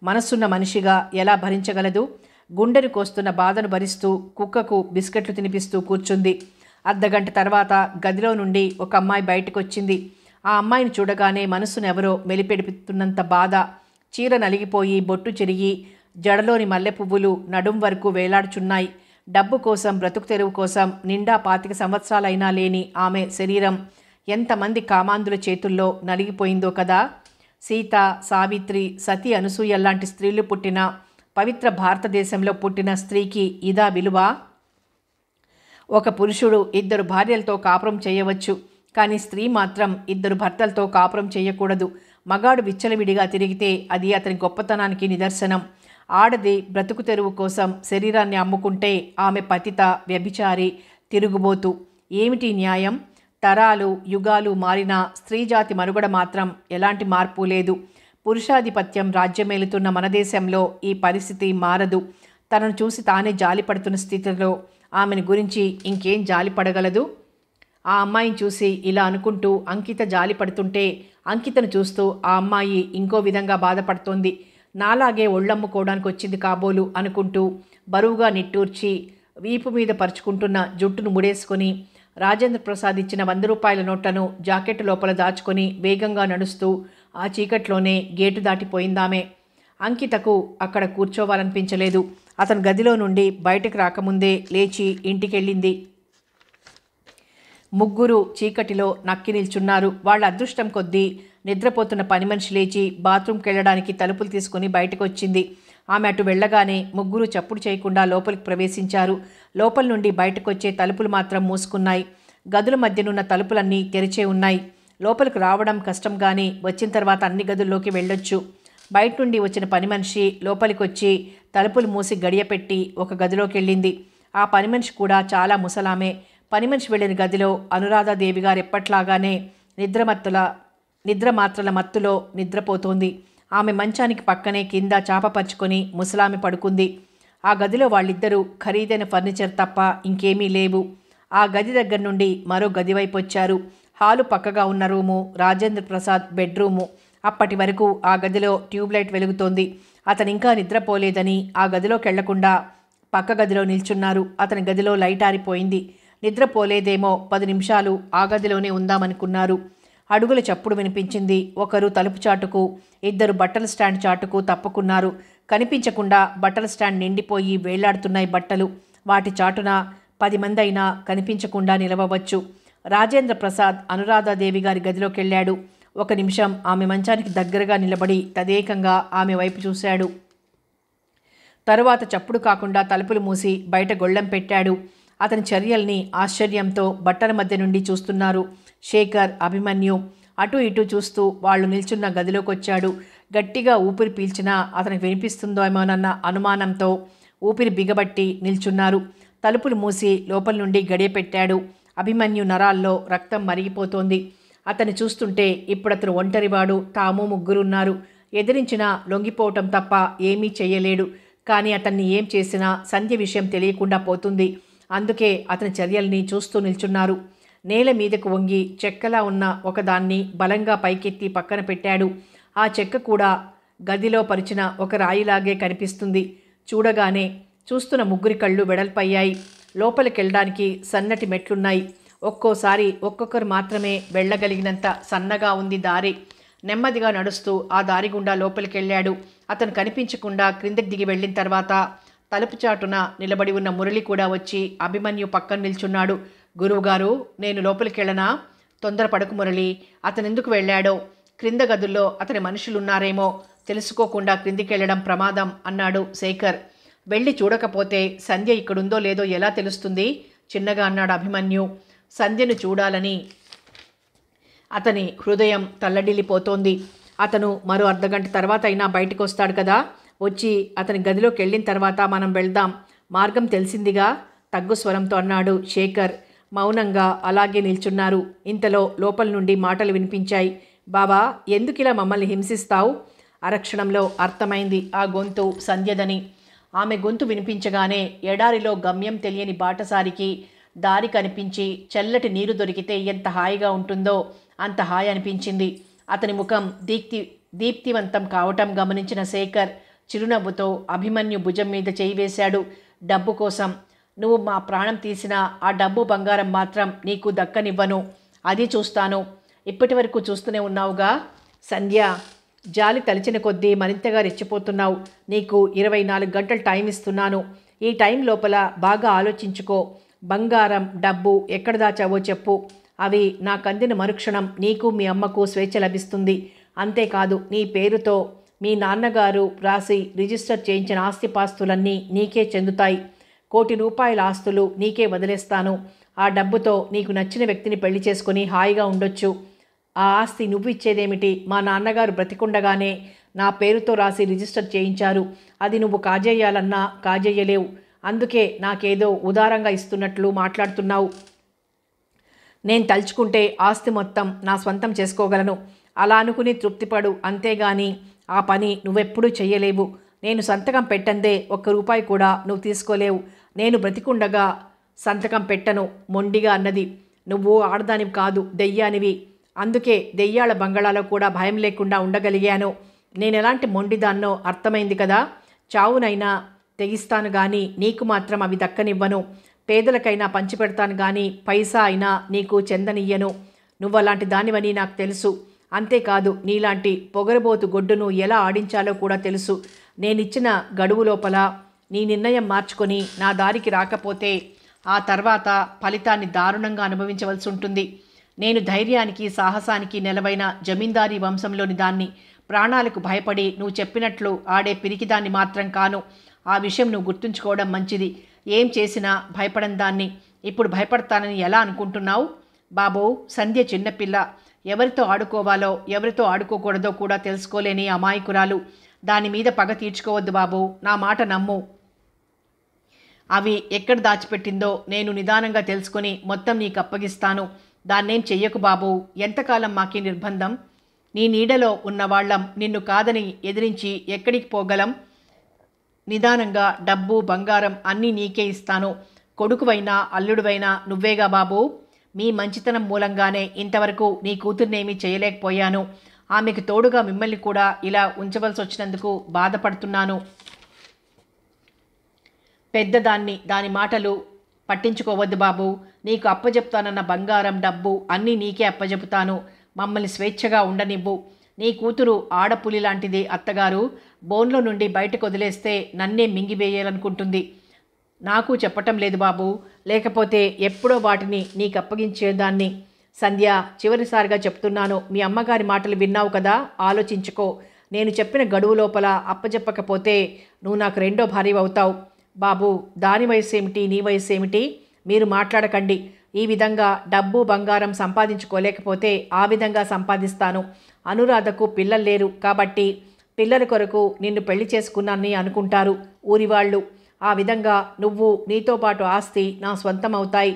మనస్సున్న మనిషిగా ఎలా భరించగలదు? గుండెను కోస్తున్న బాధను భరిస్తూ కుక్కకు బిస్కెట్లు తినిపిస్తూ కూర్చుంది. అర్ధగంట తర్వాత గదిలో నుండి ఒక అమ్మాయి బయటకొచ్చింది. ఆ అమ్మాయిని చూడగానే మనస్సును ఎవరో మెలిపెడుతున్నంత బాధ. చీర నలిగిపోయి, బొట్టు చెరిగి, జడలోని మల్లె పువ్వులు నడుం వరకు వేలాడుచున్నాయి. డబ్బు కోసం, బ్రతుకు తెరువు కోసం నిండా 25 సంవత్సరాలైనా లేని ఆమె శరీరం ఎంతమంది కామాంధుల చేతుల్లో నలిగిపోయిందో కదా. సీత, సావిత్రి, సతీ, అనసూయల్లాంటి స్త్రీలు పుట్టిన పవిత్ర భారతదేశంలో పుట్టిన స్త్రీకి ఇదా విలువ? ఒక పురుషుడు 2 భార్యలతో కాపురం చేయవచ్చు, కానీ స్త్రీ మాత్రం 2 భర్తలతో కాపురం చేయకూడదు. మగాడు విచ్చలవిడిగా తిరిగితే అది అతని గొప్పతనానికి నిదర్శనం. ఆడది బ్రతుకు తెరువు కోసం శరీరాన్ని అమ్ముకుంటే ఆమె పతిత, వ్యభిచారి, తిరుగుబోతు. ఏమిటి న్యాయం? తరాలు, యుగాలు మారినా స్త్రీజాతి మనుగడ మాత్రం ఎలాంటి మార్పు లేదు. పురుషాధిపత్యం రాజ్యమేలుతున్న మన దేశంలో ఈ పరిస్థితి మారదు. తనను చూసి తానే జాలిపడుతున్న స్థితిలో ఆమెను గురించి ఇంకేం జాలిపడగలదు? ఆ అమ్మాయిని చూసి ఇలా అనుకుంటూ అంకిత జాలి పడుతుంటే, అంకితను చూస్తూ ఆ అమ్మాయి ఇంకో విధంగా బాధపడుతోంది. నాలాగే ఒళ్ళమ్ముకోవడానికి వచ్చింది కాబోలు అనుకుంటూ బరువుగా నిట్టూర్చి వీపు మీద పరుచుకుంటున్న జుట్టును ముడేసుకొని రాజేంద్ర ప్రసాద్ ఇచ్చిన 100 రూపాయల నోట్లను జాకెట్ లోపల దాచుకొని వేగంగా నడుస్తూ ఆ చీకట్లోనే గేటు దాటిపోయిందామె. అంకితకు అక్కడ కూర్చోవాలనిపించలేదు. అతను గదిలో నుండి బయటకు రాకముందే లేచి ఇంటికెళ్ళింది. ముగ్గురు చీకటిలో నక్కి నిల్చున్నారు. వాళ్ళ అదృష్టం కొద్దీ నిద్రపోతున్న పని మనిషి లేచి బాత్రూంకి వెళ్ళడానికి తలుపులు తీసుకుని బయటకు వచ్చింది. ఆమె అటు వెళ్ళగానే ముగ్గురు చప్పుడు చేయకుండా లోపలికి ప్రవేశించారు. లోపల నుండి బయటకొచ్చే తలుపులు మాత్రం మూసుకున్నాయి. గదుల మధ్యనున్న తలుపులన్నీ తెరిచే ఉన్నాయి. లోపలికి రావడం కష్టం, కానీ వచ్చిన తర్వాత అన్ని గదుల్లోకి వెళ్ళొచ్చు. బయట నుండి వచ్చిన పని మనిషి లోపలికొచ్చి తలుపులు మూసి గడియపెట్టి ఒక గదిలోకి వెళ్ళింది. ఆ పని మనిషి కూడా చాలా ముసలామే. పని మనిషి వెళ్ళిన గదిలో అనురాధాదేవి గారు ఎప్పట్లాగానే నిద్రమాత్రల మత్తులో నిద్రపోతోంది. ఆమె మంచానికి పక్కనే కింద చాపపరుచుకొని ముసలామె పడుకుంది. ఆ గదిలో వాళ్ళిద్దరూ ఖరీదైన ఫర్నిచర్ తప్ప ఇంకేమీ లేవు. ఆ గది దగ్గర నుండి మరో గది వైపు వచ్చారు. హాలు పక్కగా ఉన్న రూము రాజేంద్ర ప్రసాద్ బెడ్రూము. అప్పటి వరకు ఆ గదిలో ట్యూబ్లైట్ వెలుగుతోంది. అతను ఇంకా నిద్రపోలేదని ఆ గదిలోకి వెళ్లకుండా పక్క గదిలో నిల్చున్నారు. అతని గదిలో లైట్ ఆరిపోయింది. నిద్రపోలేదేమో, 10 నిమిషాలు ఆ గదిలోనే ఉందామనుకున్నారు. అడుగుల చప్పుడు వినిపించింది. ఒకరు తలుపు చాటుకు, 2 బట్టల స్టాండ్ చాటుకు తప్పుకున్నారు. కనిపించకుండా బట్టల స్టాండ్ నిండిపోయి వేళ్లాడుతున్నాయి బట్టలు. వాటి చాటున 10 మంది అయినా కనిపించకుండా నిలవవచ్చు. రాజేంద్ర ప్రసాద్ అనురాధాదేవి గారి గదిలోకి వెళ్ళాడు. ఒక నిమిషం ఆమె మంచానికి దగ్గరగా నిలబడి తదేకంగా ఆమె వైపు చూశాడు. తరువాత చప్పుడు కాకుండా తలుపులు మూసి బయట గొళ్ళెం పెట్టాడు. అతని చర్యల్ని ఆశ్చర్యంతో బట్టల మధ్య నుండి చూస్తున్నారు శేఖర్, అభిమన్యు. అటు ఇటు చూస్తూ వాళ్ళు నిల్చున్న గదిలోకొచ్చాడు. గట్టిగా ఊపిరి పీల్చినా అతనికి వినిపిస్తుందేమోనన్న అనుమానంతో ఊపిరి బిగబట్టి నిల్చున్నారు. తలుపులు మూసి లోపల నుండి గడియ పెట్టాడు. అభిమన్యు నరాల్లో రక్తం మరిగిపోతోంది. అతన్ని చూస్తుంటే ఇప్పుడతను ఒంటరివాడు, తాము ముగ్గురున్నారు. ఎదిరించినా లొంగిపోవటం తప్ప ఏమీ చెయ్యలేడు. కానీ అతన్ని ఏం చేసినా సంధ్య విషయం తెలియకుండా పోతుంది. అందుకే అతని చర్యల్ని చూస్తూ నిల్చున్నారు. నేల మీదకు వంగి చెక్కలా ఉన్న ఒకదాన్ని బలంగా పైకెత్తి పక్కన పెట్టాడు. ఆ చెక్క కూడా గదిలో పరిచిన ఒక రాయిలాగే కనిపిస్తుంది. చూడగానే చూస్తున్న ముగ్గురి కళ్ళు వెడల్పయ్యాయి. లోపలికెళ్ళడానికి సన్నటి మెట్లున్నాయి. ఒక్కోసారి ఒక్కొక్కరు మాత్రమే వెళ్ళగలిగినంత సన్నగా ఉంది దారి. నెమ్మదిగా నడుస్తూ ఆ దారి గుండా లోపలికెళ్ళాడు. అతను కనిపించకుండా క్రిందకి దిగి వెళ్ళిన తర్వాత తలుపు చాటున నిలబడి ఉన్న మురళి కూడా వచ్చి అభిమన్యు పక్కన నిల్చున్నాడు. గురువుగారు, నేను లోపలికెళ్ళనా? తొందరపడకు మురళి. అతనెందుకు వెళ్ళాడో, క్రింద గదుల్లో అతని మనుషులున్నారేమో, తెలుసుకోకుండా క్రిందికెళ్ళడం ప్రమాదం అన్నాడు శేఖర్. వెళ్ళి చూడకపోతే సంధ్య ఇక్కడుందో లేదో ఎలా తెలుస్తుంది? చిన్నగా అన్నాడు అభిమన్యు. సంధ్యను చూడాలని అతని హృదయం తల్లడిల్లిపోతోంది. అతను మరో అర్ధగంట తర్వాత అయినా బయటకు వస్తాడు కదా. వచ్చి అతని గదిలోకి వెళ్ళిన తర్వాత మనం వెళ్దాం. మార్గం తెలిసిందిగా తగ్గు స్వరంతో అన్నాడు శేఖర్. మౌనంగా అలాగే నిల్చున్నారు. ఇంతలో లోపల నుండి మాటలు వినిపించాయి. బాబా, ఎందుకిలా మమ్మల్ని హింసిస్తావు? అరక్షణంలో అర్థమైంది ఆ గొంతు సంధ్యదని. ఆమె గొంతు వినిపించగానే ఎడారిలో గమ్యం తెలియని బాటసారికి దారి కనిపించి చల్లటి నీరు దొరికితే ఎంత హాయిగా ఉంటుందో అంత హాయి అనిపించింది. అతని ముఖం దీప్తివంతం కావటం గమనించిన శేఖర్ చిరునవ్వుతో అభిమన్యు భుజం మీద చేయి వేశాడు. డబ్బు కోసం నువ్వు మా ప్రాణం తీసినా ఆ డబ్బు బంగారం మాత్రం నీకు దక్కనివ్వను. అది చూస్తాను. ఇప్పటి వరకు చూస్తూనే ఉన్నావుగా. సంధ్య, జాలి తలిచిన కొద్దీ మరింతగా రెచ్చిపోతున్నావు. నీకు 24 గంటలు టైం ఇస్తున్నాను. ఈ టైం లోపల బాగా ఆలోచించుకో. బంగారం, డబ్బు ఎక్కడ దాచావో చెప్పు. అవి నాకందిన మరుక్షణం నీకు మీ అమ్మకు స్వేచ్ఛ లభిస్తుంది. అంతేకాదు, నీ పేరుతో మీ నాన్నగారు రాసి రిజిస్టర్ చేయించిన ఆస్తిపాస్తులన్నీ నీకే చెందుతాయి. 1 కోటి రూపాయల ఆస్తులు నీకే వదిలేస్తాను. ఆ డబ్బుతో నీకు నచ్చిన వ్యక్తిని పెళ్లి చేసుకుని హాయిగా ఉండొచ్చు. ఆ ఆస్తి నువ్వు ఇచ్చేదేమిటి? మా నాన్నగారు బ్రతికుండగానే నా పేరుతో రాసి రిజిస్టర్ చేయించారు. అది నువ్వు కాజేయాలన్నా కాజేయలేవు. అందుకే నాకేదో ఉదారంగా ఇస్తున్నట్లు మాట్లాడుతున్నావు. నేను తలుచుకుంటే ఆస్తి మొత్తం నా స్వంతం చేసుకోగలను. అలా అనుకుని తృప్తిపడు. అంతేగాని ఆ పని నువ్వెప్పుడూ చెయ్యలేవు. నేను సంతకం పెట్టందే 1 రూపాయి కూడా నువ్వు తీసుకోలేవు. నేను బ్రతికుండగా సంతకం పెట్టను మొండిగా అన్నది. నువ్వు ఆడదానివి కాదు, దెయ్యానివి. అందుకే దెయ్యాల బంగళాలో కూడా భయం లేకుండా ఉండగలిగాను. నేను ఎలాంటి మొండిదాన్నో అర్థమైంది కదా. చావునైనా తెగిస్తాను కానీ నీకు మాత్రం అవి దక్కనివ్వను. పేదలకైనా పంచిపెడతాను కానీ పైసా అయినా నీకు చెందనియ్యను. నువ్వు అలాంటి దానివని నాకు తెలుసు. అంతేకాదు, నీలాంటి పొగరబోతు గొడ్డును ఎలా ఆడించాలో కూడా తెలుసు. నేనిచ్చిన గడువు లోపల నీ నిర్ణయం మార్చుకొని నా దారికి రాకపోతే ఆ తర్వాత ఫలితాన్ని దారుణంగా అనుభవించవలసి ఉంటుంది. నేను ధైర్యానికి సాహసానికి నెలవైన జమీందారీ వంశంలోని దాన్ని. ప్రాణాలకు భయపడి నువ్వు చెప్పినట్లు ఆడే పిరికిదాన్ని మాత్రం కాను. ఆ విషయం నువ్వు గుర్తుంచుకోవడం మంచిది. ఏం చేసినా భయపడని దాన్ని. ఇప్పుడు భయపడతానని ఎలా అనుకుంటున్నావు? బాబు, సంధ్య చిన్నపిల్ల. ఎవరితో ఆడుకోవాలో ఎవరితో ఆడుకోకూడదో కూడా తెలుసుకోలేని అమాయకురాలు. దాని మీద పగ తీర్చుకోవద్దు బాబు. నా మాట నమ్ము. అవి ఎక్కడ దాచిపెట్టిందో నేను నిదానంగా తెలుసుకొని మొత్తం నీకు అప్పగిస్తాను. దాన్నేం చెయ్యకు బాబు. ఎంతకాలం మాకీ నిర్బంధం? నీ నీడలో ఉన్నవాళ్లం నిన్ను కాదని ఎదిరించి ఎక్కడికి పోగలం? నిదానంగా డబ్బు, బంగారం అన్నీ నీకే ఇస్తాను. కొడుకువైనా అల్లుడువైనా నువ్వేగా బాబు. మీ మంచితనం మూలంగానే ఇంతవరకు నీ కూతుర్నేమీ చేయలేకపోయాను. ఆమెకు తోడుగా మిమ్మల్ని కూడా ఇలా ఉంచవలసి వచ్చినందుకు బాధపడుతున్నాను. పెద్దదాన్ని, దాని మాటలు పట్టించుకోవద్దు బాబు. నీకు అప్పజెప్తానన్న బంగారం, డబ్బు అన్నీ నీకే అప్పజెపుతాను. మమ్మల్ని స్వేచ్ఛగా ఉండనివ్వు. నీ కూతురు ఆడపులి లాంటిది అత్తగారు. బోన్లో నుండి బయటకు వదిలేస్తే నన్నే మింగివేయాలనుకుంటుంది. నాకు చెప్పటం లేదు బాబు. లేకపోతే ఎప్పుడో వాటిని నీకు అప్పగించేదాన్ని. సంధ్య, చివరిసారిగా చెప్తున్నాను, మీ అమ్మగారి మాటలు విన్నావు కదా, ఆలోచించుకో. నేను చెప్పిన గడువు లోపల అప్పచెప్పకపోతే నువ్వు నాకు రెండో భార్య అవుతావు. బాబు, దాని వయసు ఏమిటి, నీ వయసు ఏమిటి? మీరు మాట్లాడకండి. ఈ విధంగా డబ్బు బంగారం సంపాదించుకోలేకపోతే ఆ విధంగా సంపాదిస్తాను. అనురాధకు పిల్లలు లేరు కాబట్టి పిల్లల కొరకు నిన్ను పెళ్లి చేసుకున్నానని అనుకుంటారు ఊరివాళ్ళు. ఆ విధంగా నువ్వు, నీతో పాటు ఆస్తి నా స్వంతం అవుతాయి.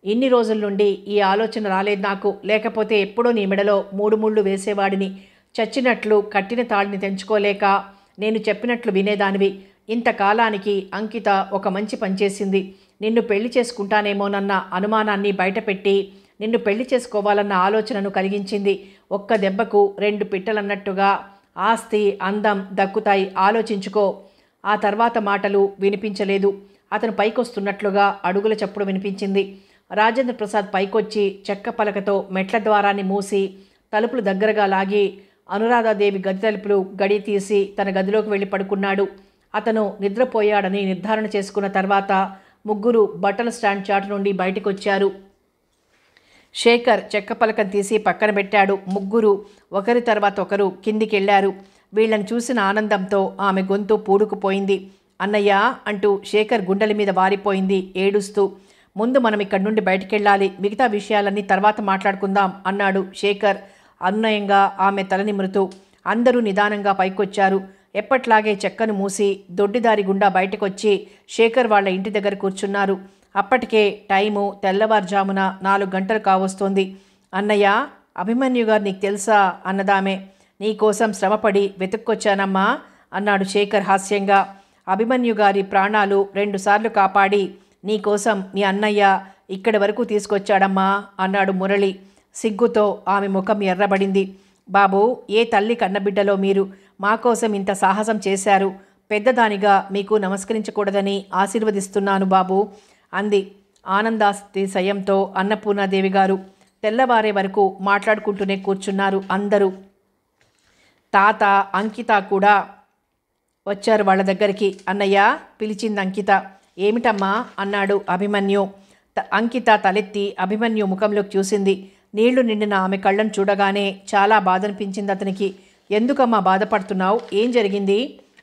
ఇన్ని రోజుల నుండి ఈ ఆలోచన రాలేదు నాకు. లేకపోతే ఎప్పుడో నీ మెడలో 3 ముళ్ళు వేసేవాడిని. చచ్చినట్లు కట్టిన తాళిని తెంచుకోలేక నేను చెప్పినట్లు వినేదానివి. ఇంతకాలానికి అంకిత ఒక మంచి పనిచేసింది. నిన్ను పెళ్లి చేసుకుంటానేమోనన్న అనుమానాన్ని బయటపెట్టి నిన్ను పెళ్లి చేసుకోవాలన్న ఆలోచనను కలిగించింది. ఒక్క దెబ్బకు 2 పిట్టలన్నట్టుగా ఆస్తి, అందం దక్కుతాయి. ఆలోచించుకో. ఆ తర్వాత మాటలు వినిపించలేదు. అతను పైకొస్తున్నట్లుగా అడుగుల చప్పుడు వినిపించింది. రాజేంద్ర ప్రసాద్ పైకొచ్చి చెక్క పలకతో మెట్ల ద్వారాన్ని మూసి తలుపులు దగ్గరగా లాగి అనురాధాదేవి గది తలుపులు గడి తీసి తన గదిలోకి వెళ్ళి పడుకున్నాడు. అతను నిద్రపోయాడని నిర్ధారణ చేసుకున్న తర్వాత ముగ్గురు బట్టల స్టాండ్ చాటు నుండి బయటకొచ్చారు. శేఖర్ చెక్క పలకం తీసి పక్కన పెట్టాడు. ముగ్గురు ఒకరి తర్వాత ఒకరు కిందికెళ్లారు. వీళ్ళని చూసిన ఆనందంతో ఆమె గొంతు పూడుకుపోయింది. అన్నయ్య అంటూ శేఖర్ గుండెల మీద వారిపోయింది ఏడుస్తూ. ముందు మనం ఇక్కడి నుండి బయటికెళ్ళాలి, మిగతా విషయాలన్నీ తర్వాత మాట్లాడుకుందాం అన్నాడు శేఖర్ అనునయంగా ఆమె తల నిమురుతూ. అందరూ నిదానంగా పైకొచ్చారు. ఎప్పట్లాగే చెక్కను మూసి దొడ్డిదారి గుండా బయటకొచ్చి శేఖర్ వాళ్ళ ఇంటి దగ్గర కూర్చున్నారు. అప్పటికే టైము తెల్లవారుజామున 4 గంటలు కావస్తోంది. అన్నయ్య, అభిమన్యు గారు నీకు తెలుసా అన్నదామె. నీకోసం శ్రమపడి వెతుక్కొచ్చానమ్మా అన్నాడు శేఖర్ హాస్యంగా. అభిమన్యు గారి ప్రాణాలు 2 సార్లు కాపాడి నీకోసం నీ అన్నయ్య ఇక్కడి వరకు తీసుకొచ్చాడమ్మా అన్నాడు మురళి. సిగ్గుతో ఆమె ముఖం ఎర్రబడింది. బాబు, ఏ తల్లి కన్నబిడ్డలో మీరు మా కోసం ఇంత సాహసం చేశారు. పెద్దదానిగా మీకు నమస్కరించకూడదని ఆశీర్వదిస్తున్నాను బాబు అంది ఆనందాతిశయంతో అన్నపూర్ణాదేవి గారు. తెల్లవారే వరకు మాట్లాడుకుంటూనే కూర్చున్నారు అందరూ. తాత, అంకిత కూడా వచ్చారు వాళ్ళ దగ్గరికి. అన్నయ్య పిలిచింది అంకిత. ఏమిటమ్మా అన్నాడు అభిమన్యు. అంకిత తలెత్తి అభిమన్యు ముఖంలోకి చూసింది. నీళ్లు నిండిన ఆమె కళ్ళను చూడగానే చాలా బాధనిపించింది అతనికి. ఎందుకమ్మా బాధపడుతున్నావు? ఏం జరిగింది?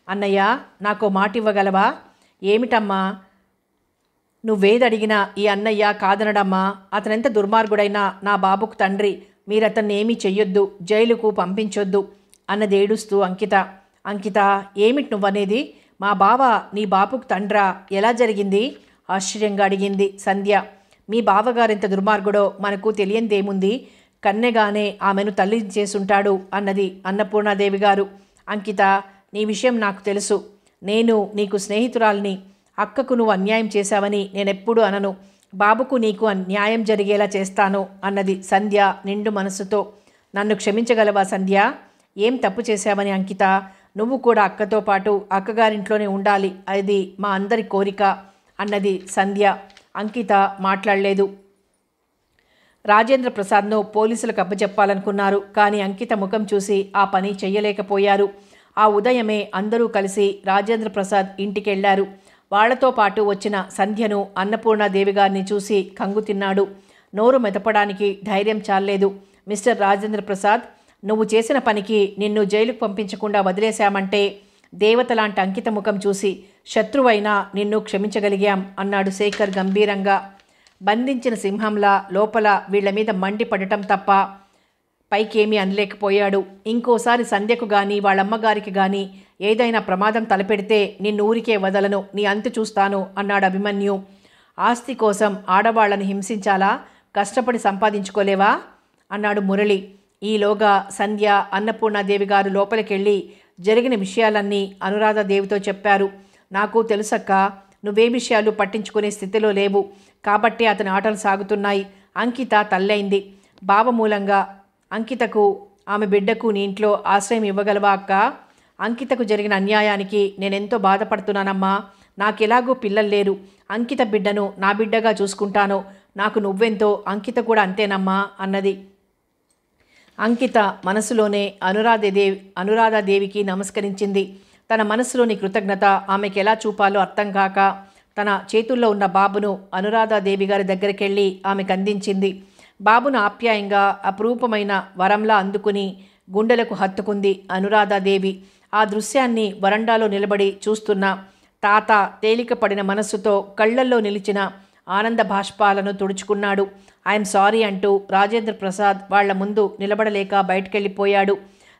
అన్నయ్య, నాకో మాట ఇవ్వగలవా? ఏమిటమ్మా? నువ్వేదడిగినా ఈ అన్నయ్య కాదనడమ్మా. అతనెంత దుర్మార్గుడైనా నా బాబుకు తండ్రి. మీరతన్ని ఏమీ చెయ్యొద్దు, జైలుకు పంపించొద్దు అన్నది ఏడుస్తూ అంకిత. అంకిత, ఏమిటి నువ్వనేది? మా బావ నీ బాబుకు తండ్రా? ఎలా జరిగింది? ఆశ్చర్యంగా అడిగింది సంధ్య. మీ బావగారెంత దుర్మార్గుడో మనకు తెలియందేముంది. కన్నెగానే ఆమెను తల్లి చేసుంటాడు అన్నది అన్నపూర్ణాదేవి గారు. అంకిత, నీ విషయం నాకు తెలుసు. నేను నీకు స్నేహితురాల్ని. అక్కకు నువ్వు అన్యాయం చేశావని నేనెప్పుడూ అనను. బాబుకు నీకు న్యాయం జరిగేలా చేస్తాను అన్నది సంధ్య నిండు మనసుతో. నన్ను క్షమించగలవా సంధ్య? ఏం తప్పు చేశావని అంకిత? నువ్వు కూడా అక్కతో పాటు అక్కగారింట్లోనే ఉండాలి, అది మా అందరి కోరిక అన్నది సంధ్య. అంకిత మాట్లాడలేదు. రాజేంద్ర ప్రసాద్ను పోలీసులకు అప్పచెప్పాలనుకున్నారు. కానీ అంకిత ముఖం చూసి ఆ పని చెయ్యలేకపోయారు. ఆ ఉదయమే అందరూ కలిసి రాజేంద్ర ప్రసాద్ ఇంటికెళ్లారు. వాళ్లతో పాటు వచ్చిన సంధ్యను అన్నపూర్ణాదేవి గారిని చూసి కంగు తిన్నాడు. నోరు మెదపడానికి ధైర్యం చాలేదు. మిస్టర్ రాజేంద్ర ప్రసాద్, నువ్వు చేసిన పనికి నిన్ను జైలుకు పంపించకుండా వదిలేశామంటే దేవత లాంటి అంకిత ముఖం చూసి శత్రువైనా నిన్ను క్షమించగలిగాం అన్నాడు శేఖర్ గంభీరంగా. బంధించిన సింహంలా లోపల వీళ్ల మీద మండిపడటం తప్ప పైకేమీ అనలేకపోయాడు. ఇంకోసారి సంధ్యకు గాని వాళ్ళమ్మగారికి గాని ఏదైనా ప్రమాదం తలపెడితే నిన్నూరికే వదలను, నీ అంతు చూస్తాను అన్నాడు అభిమన్యు. ఆస్తి కోసం ఆడవాళ్లను హింసించాలా? కష్టపడి సంపాదించుకోలేవా అన్నాడు మురళి. ఈలోగా సంధ్య, అన్నపూర్ణాదేవి గారు లోపలికెళ్ళి జరిగిన విషయాలన్నీ అనురాధాదేవితో చెప్పారు. నాకు తెలుసక్క, నువ్వే విషయాలు పట్టించుకునే స్థితిలో లేవు కాబట్టి అతని ఆటలు సాగుతున్నాయి. అంకిత తల్లైంది. బావ మూలంగా అంకితకు, ఆమె బిడ్డకు నీ ఇంట్లో ఆశ్రయం ఇవ్వగలవా అక్క? అంకితకు జరిగిన అన్యాయానికి నేనెంతో బాధపడుతున్నానమ్మా. నాకెలాగూ పిల్లలు లేరు. అంకిత బిడ్డను నా బిడ్డగా చూసుకుంటాను. నాకు నువ్వెంతో, అంకిత కూడా అంతేనమ్మా అన్నది. అంకిత మనసులోనే అనురాధాదేవికి నమస్కరించింది. తన మనసులోని కృతజ్ఞత ఆమెకు ఎలా చూపాలో అర్థం కాక తన చేతుల్లో ఉన్న బాబును అనురాధాదేవి గారి దగ్గరికెళ్ళి ఆమెకు అందించింది. బాబును ఆప్యాయంగా అపురూపమైన వరంలా అందుకుని గుండెలకు హత్తుకుంది అనురాధాదేవి. ఆ దృశ్యాన్ని వరండాలో నిలబడి చూస్తున్న తాత తేలికపడిన మనస్సుతో కళ్ళల్లో నిలిచిన ఆనంద బాష్పాలను తుడుచుకున్నాడు. ఐఎమ్ సారీ అంటూ రాజేంద్ర ప్రసాద్ వాళ్ల ముందు నిలబడలేక బయటకెళ్ళిపోయాడు.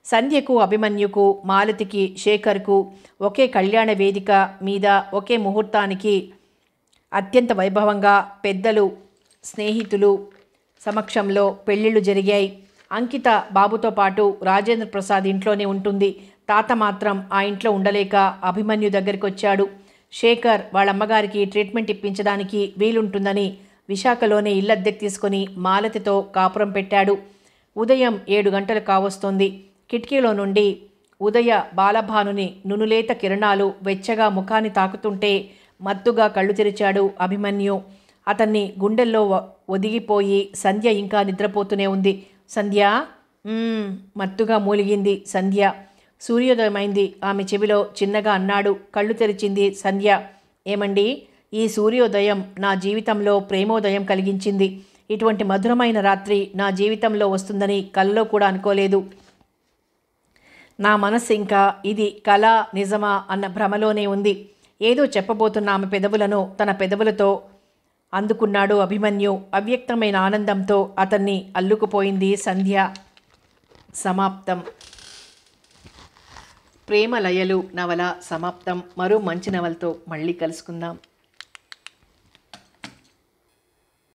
సంధ్యకు, అభిమన్యుకు, మాలతికి, శేఖర్కు ఒకే కళ్యాణ వేదిక మీద ఒకే ముహూర్తానికి అత్యంత వైభవంగా పెద్దలు, స్నేహితులు సమక్షంలో పెళ్లిళ్ళు జరిగాయి. అంకిత బాబుతో పాటు రాజేంద్ర ప్రసాద్ ఇంట్లోనే ఉంటుంది. తాత మాత్రం ఆ ఇంట్లో ఉండలేక అభిమన్యు దగ్గరికి వచ్చాడు. శేఖర్ వాళ్ళమ్మగారికి ట్రీట్మెంట్ ఇప్పించడానికి వీలుంటుందని విశాఖలోనే ఇల్లద్దెకు తీసుకుని మాలతితో కాపురం పెట్టాడు. ఉదయం 7 గంటలు కావస్తోంది. కిటికీలో నుండి ఉదయ బాలభానుని నునులేత కిరణాలు వెచ్చగా ముఖాన్ని తాకుతుంటే మత్తుగా కళ్ళు తెరిచాడు అభిమన్యు. అతన్ని గుండెల్లో ఒదిగిపోయి సంధ్య ఇంకా నిద్రపోతూనే ఉంది. సంధ్య మత్తుగా మూలిగింది సంధ్య. సూర్యోదయమైంది. ఆమె చెవిలో చిన్నగా అన్నాడు. కళ్ళు తెరిచింది సంధ్య. ఏమండి, ఈ సూర్యోదయం నా జీవితంలో ప్రేమోదయం కలిగించింది. ఇటువంటి మధురమైన రాత్రి నా జీవితంలో వస్తుందని కలలో కూడా అనుకోలేదు. నా మనస్సు ఇంకా ఇది కళ నిజమా అన్న భ్రమలోనే ఉంది. ఏదో చెప్పబోతున్న ఆమె పెదవులను తన పెదవులతో అందుకున్నాడు అభిమన్యు. అవ్యక్తమైన ఆనందంతో అతన్ని అల్లుకుపోయింది సంధ్య. సమాప్తం. ప్రేమలయలు నవల సమాప్తం. మరో మంచి నవలతో మళ్ళీ కలుసుకుందాం.